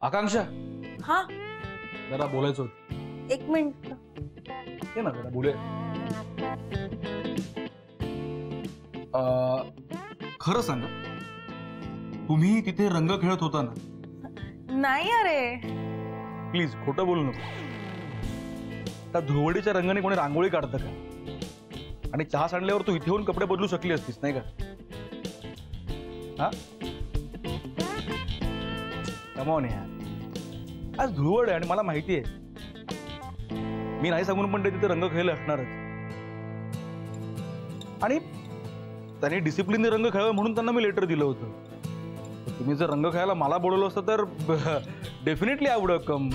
आकांक्षा, हाँ जरा बोलायचं होतं. एक मिनिट. ये ना जरा बोलूया. खरं सांगा, तुम्ही तिथे रंग खेळत होता ना? नाही अरे. प्लीज खोटं बोलू नको. त्या धुळवडीच्या रंगाने कोणी रांगोळी काढतं का? आणि चहा सांडल्यावर तू इथे येऊन कपडे बदलू शकली असतीस नाही का? हा, कम ऑन यार. आज धुळवड आहे आणि मला माहिती आहे, मी नाही सांगून पण ते तिथे रंग खेळले असणारच. आणि त्यांनी डिसिप्लिन रंग खेळावे म्हणून त्यांना मी लेटर दिलं होतं. तुम्ही जर रंग खेळायला मला बोलवलं असतं तर definitely I would have come.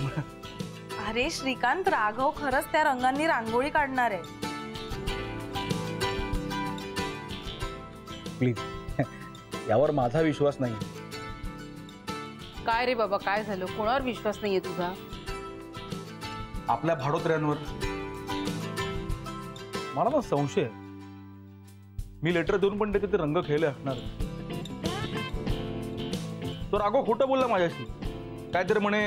अरे श्रीकांत, राघव खरंच त्या रंगांनी रांगोळी काढणार आहे. प्लीज, यावर माझा विश्वास नाही. काय रे बाबा, काय झालं? कोणावर विश्वास नाहीये तुझा? आपल्या भाडोत्र्यांवर. मला ना संशय आहे, मी लेटर देऊन पण ते तिथे रंग खेळले असणार. तो राघव खोटं बोलला माझ्याशी. काहीतरी म्हणे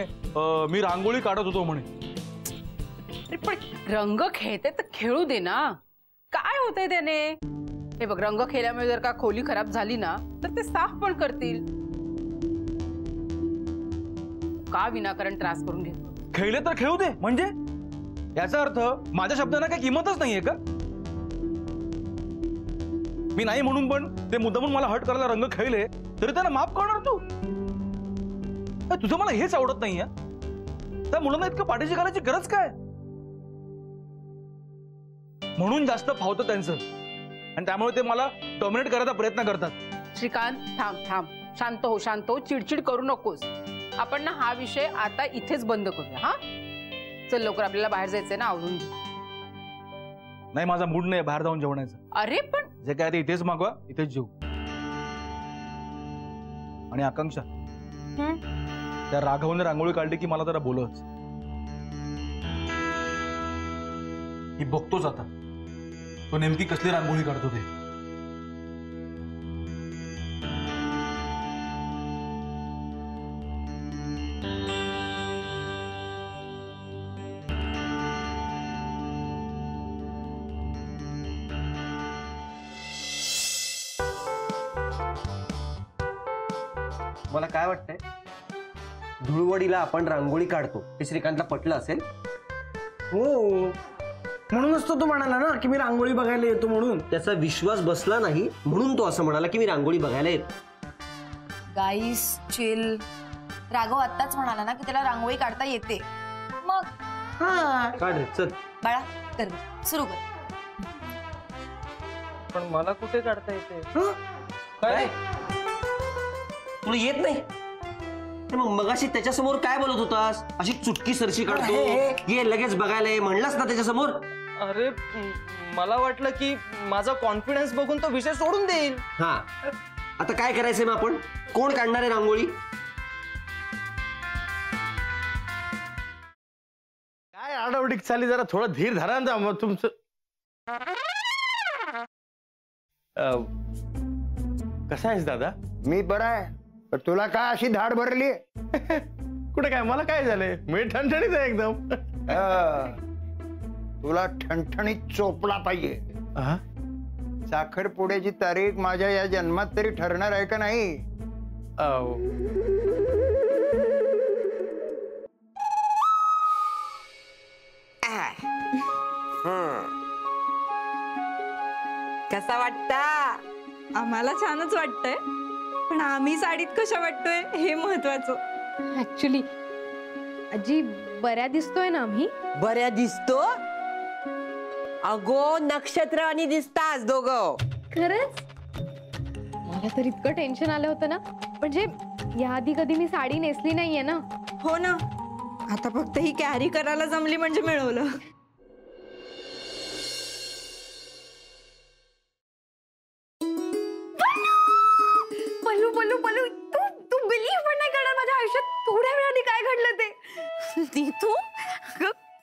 मी रांगोळी काढत होतो म्हणे. अरे पण रंग खेळते तर खेळू दे ना, काय होतंय त्याने? हे बघ, रंग खेळल्यामुळे जर का खोली खराब झाली ना तर ते साफ पण करतील. का विनाकारण त्रास करून घेतो? खेळले तर खेळू दे म्हणजे याचा अर्थ माझ्या शब्दांना काही किंमतच नाहीये का? मी नाही म्हणून पण ते मुद्दामून मला हट करायला रंग खेळले तरी त्यांना माफ करणार तू? तुझं मला हेच आवडत नाहीये. त्या मुलांना इतकं पाठीशी घालायची गरज काय? म्हणून जास्त फावतं त्यांचं आणि त्यामुळे ते मला टर्मिनेट करायचा प्रयत्न करतात. श्रीकांत, थांब थांब, शांत हो, शांत हो, चिडचिड करू नकोस. आपण ना हा विषय आता इथेच बंद करूया. हा, चल लवकर, आपल्याला बाहेर जायचंय ना, आवरून घे. नाही, माझा मूड नाही बाहेर जाऊन जेवणाचा. अरे पण जे काय ते इथेच मागवा, इथेच जेवू. आणि आकांक्षा, त्या राघवने रांगोळी काढली की मला जरा बोलवच. मी बघतोच आता तो नेमकी कसली रांगोळी काढतो ते. मला काय वाटतंय, धुळवडीला आपण रांगोळी काढतो हे श्रीकांतला पटलं असेल. हो, म्हणूनच तो म्हणाला ना की मी रांगोळी बघायला येतो म्हणून. त्याचा विश्वास बसला नाही म्हणून तो असं म्हणाला की मी रांगोळी बघायला येतो. गाईस चिल. राघव आत्ताच म्हणाला ना की त्याला रांगोळी काढता येते. मग काढ रे, चल. बाळा कर, सुरू कर. पण मला कुठे काढता येते? काय तुला येत नाही? मग मगाशी त्याच्यासमोर काय बोलत होतास? अशी चुटकी सरशी काढतो, ये लगेच बघायला ये म्हणलास ना त्याच्यासमोर. अरे मला वाटलं की माझा कॉन्फिडन्स बघून तो विषय सोडून देईल. हा, आता काय करायचंय मग आपण? कोण काढणार आहे रांगोळी? काय आडावडीक चालली, जरा थोडं धीर धरा ना मग तुमचं. कसा आहेस दादा? मी बरा आहे, पण तुला काय अशी धाड भरली? कुठे काय, मला काय झालंय? मी ठणठणीत आहे एकदम. तुला ठणठणीत चोपला पाहिजे. साखरपुड्याची तारीख माझ्या या जन्मात तरी ठरणार आहे का नाही? कसा वाटता? आम्हाला छानच वाटतंय, पण आम्ही साडीत कशा वाटतोय हे महत्वाचं. ऍक्च्युली आजी, बऱ्या दिसतोय ना आम्ही? बऱ्या दिसतो? अगो नक्षत्र आणि दिसतास दोघं. खरंच? मला तर इतकं टेन्शन आलं होतं ना, म्हणजे याआधी कधी मी साडी नेसली नाहीये ना. हो ना, आता फक्त ही कॅरी करायला जमली म्हणजे मिळवलं. पल्लू पल्लू पल्लू, तू बिलीव्ह पण नाही करणार, माझ्या आयुष्यात थोड्या वेळाने काय घडलं ते. नीतू,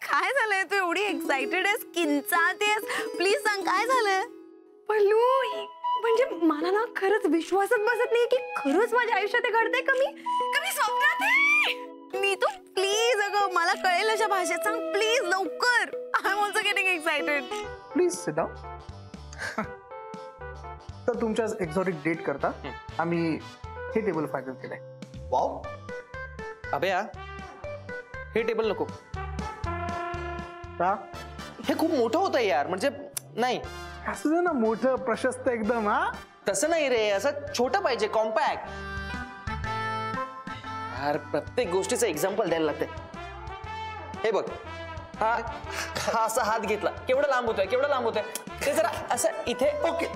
काय झालंय? तू एवढी एक्साइटेड आहेस, किंचाळतेस, प्लीज सांग काय झालंय? पल्लू, म्हणजे मला ना खरंच विश्वासच बसत नाही की खरंच माझ्या आयुष्यात हे घडतंय. कमी स्वप्नात आहे. मी तू प्लीज अगं मला कळेल अशा भाषेत सांग प्लीज लवकर. I am also getting excited. Please sit down. तर तुमच्या एक्झॉटिक डेट करता आम्ही हे टेबल फायनल केलंय. वाव अभ्या हे टेबल नको. का? हे खूप मोठं होतं यार. म्हणजे नाही असं दे ना मोठं प्रशस्त एकदम. हा तसं नाही रे. असं छोटं पाहिजे कॉम्पॅक्ट. यार प्रत्येक गोष्टीचं एक्झाम्पल द्यायला लागते. हे बघ हा असा हात घेतला केवढा लांब होतोय केवढा लांब होतोय. ते जरा असं इथे. ओके